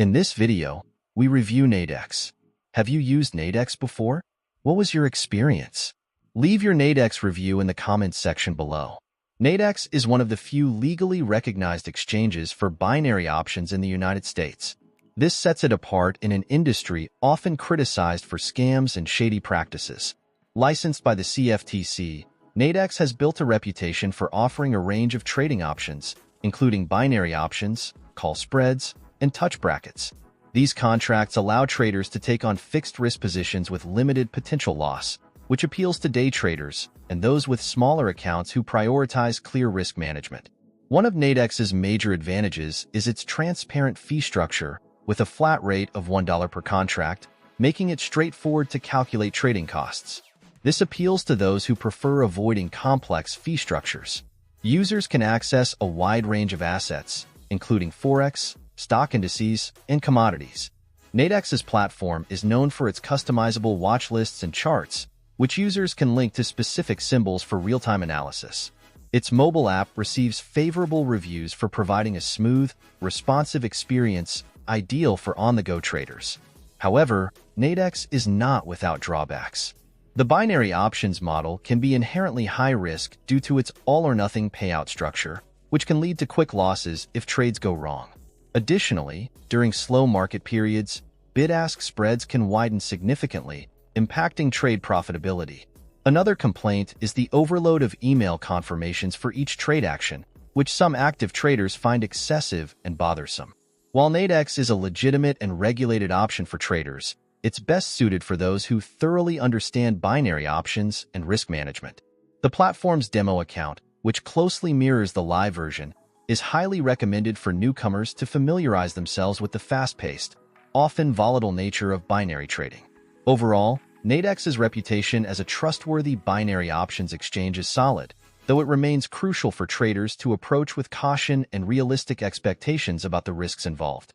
In this video, we review Nadex. Have you used Nadex before? What was your experience? Leave your Nadex review in the comments section below. Nadex is one of the few legally recognized exchanges for binary options in the United States. This sets it apart in an industry often criticized for scams and shady practices. Licensed by the CFTC, Nadex has built a reputation for offering a range of trading options, including binary options, call spreads, and touch brackets. These contracts allow traders to take on fixed risk positions with limited potential loss, which appeals to day traders and those with smaller accounts who prioritize clear risk management. One of Nadex's major advantages is its transparent fee structure, with a flat rate of $1 per contract, making it straightforward to calculate trading costs. This appeals to those who prefer avoiding complex fee structures. Users can access a wide range of assets, including Forex, stock indices, and commodities. Nadex's platform is known for its customizable watch lists and charts, which users can link to specific symbols for real-time analysis. Its mobile app receives favorable reviews for providing a smooth, responsive experience ideal for on-the-go traders. However, Nadex is not without drawbacks. The binary options model can be inherently high risk due to its all-or-nothing payout structure, which can lead to quick losses if trades go wrong. Additionally, during slow market periods, bid-ask spreads can widen significantly, impacting trade profitability. Another complaint is the overload of email confirmations for each trade action, which some active traders find excessive and bothersome. While Nadex is a legitimate and regulated option for traders, it's best suited for those who thoroughly understand binary options and risk management. The platform's demo account, which closely mirrors the live version, is highly recommended for newcomers to familiarize themselves with the fast-paced, often volatile nature of binary trading. Overall, Nadex's reputation as a trustworthy binary options exchange is solid, though it remains crucial for traders to approach with caution and realistic expectations about the risks involved.